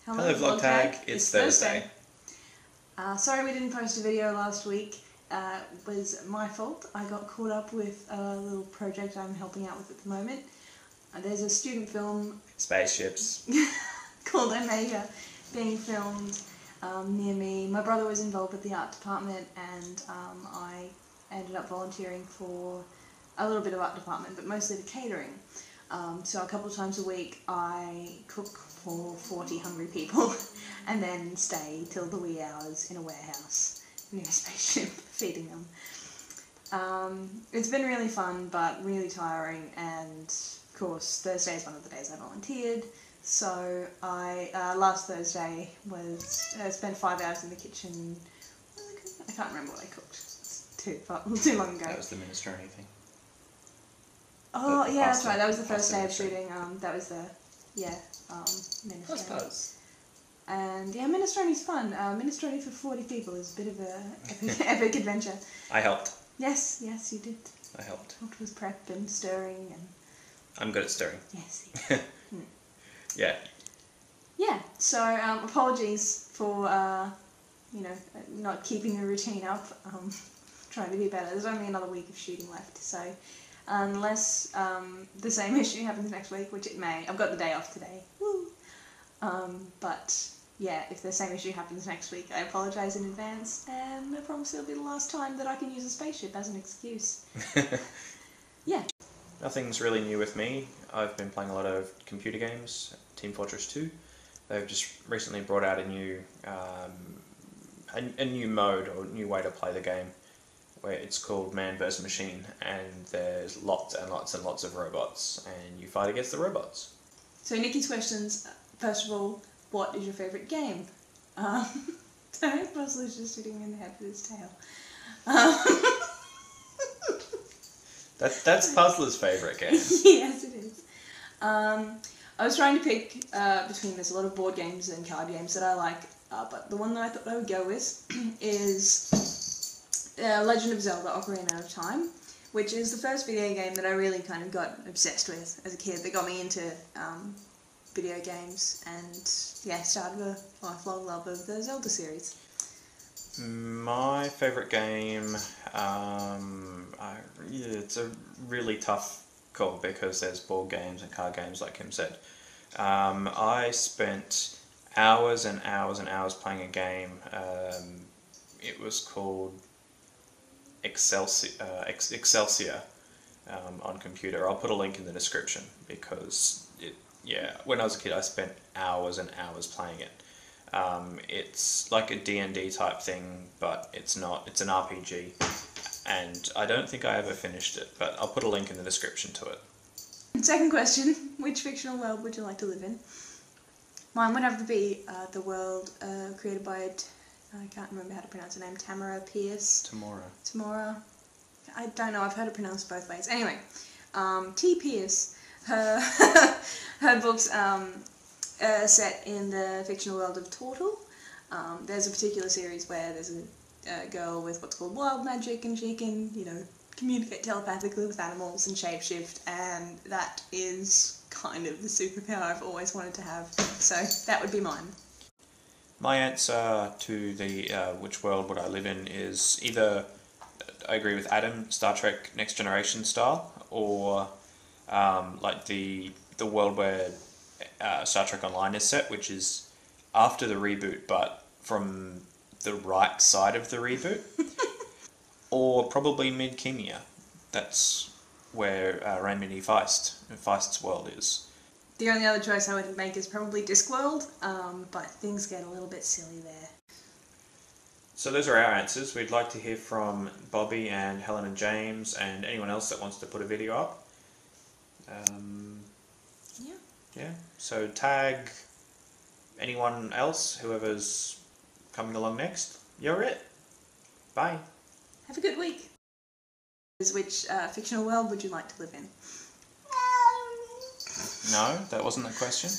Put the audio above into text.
Hello Vlogtag, it's Thursday. Sorry we didn't post a video last week. It was my fault. I got caught up with a little project I'm helping out with at the moment. There's a student film... Spaceships. called Omega being filmed near me. My brother was involved with the art department and I ended up volunteering for a little bit of art department, but mostly the catering. So a couple of times a week I cook for 40 hungry people and then stay till the wee hours in a warehouse near a spaceship feeding them. It's been really fun but really tiring, and of course Thursday is one of the days I volunteered. So I, last Thursday, spent 5 hours in the kitchen. I can't remember what I cooked. It's too long ago. That was the minestrone thing. Oh, yeah, that's right. That was the first day of shooting. That was the, minestrone. I suppose. And yeah, minestrone's fun. Minestrone for 40 people is a bit of a epic adventure. I helped. Yes, you did. I helped. Helped with prep and stirring and... I'm good at stirring. Yes. Yeah. Yeah, so apologies for, not keeping the routine up. Trying to be better. There's only another week of shooting left, so unless the same issue happens next week, which it may. I've got the day off today. Woo! But yeah, if the same issue happens next week, I apologise in advance, and I promise it'll be the last time that I can use a spaceship as an excuse. Yeah. Nothing's really new with me. I've been playing a lot of computer games, Team Fortress 2. They've just recently brought out a new mode or new way to play the game, where it's called Man vs Machine, and there's lots and lots and lots of robots, and you fight against the robots. So Nikki's questions, first of all, what is your favourite game? Puzzler's just sitting in the head with his tail. That's Puzzler's favourite game. Yes, it is. I was trying to pick between, there's a lot of board games and card games that I like, but the one that I thought I would go with is Legend of Zelda: Ocarina of Time, which is the first video game that I really kind of got obsessed with as a kid, that got me into video games, and yeah, started a lifelong love of the Zelda series. My favourite game, it's a really tough call because there's board games and card games, like Kim said. I spent hours and hours and hours playing a game. It was called Excelsior on computer. I'll put a link in the description because when I was a kid I spent hours and hours playing it. It's like a D&D type thing, but it's not. It's an RPG, and I don't think I ever finished it, but I'll put a link in the description to it. Second question, which fictional world would you like to live in? Mine would have to be the world created by, I can't remember how to pronounce her name, Tamora Pierce? Tamora. I don't know, I've heard it pronounced both ways. Anyway, T. Pierce, her books set in the fictional world of Tortle. There's a particular series where there's a girl with what's called wild magic, and she can, communicate telepathically with animals and shapeshift, and that is kind of the superpower I've always wanted to have. So that would be mine. My answer to the which world would I live in is either, I agree with Adam, Star Trek Next Generation style, or like the world where Star Trek Online is set, which is after the reboot but from the right side of the reboot. Or probably Midkemia. That's where Raymond Feist's world is. The only other choice I would make is probably Discworld, but things get a little bit silly there. So those are our answers. We'd like to hear from Bobby and Helen and James and anyone else that wants to put a video up. Yeah, so tag anyone else, whoever's coming along next. You're it. Bye. Have a good week. Which fictional world would you like to live in? No, that wasn't the question.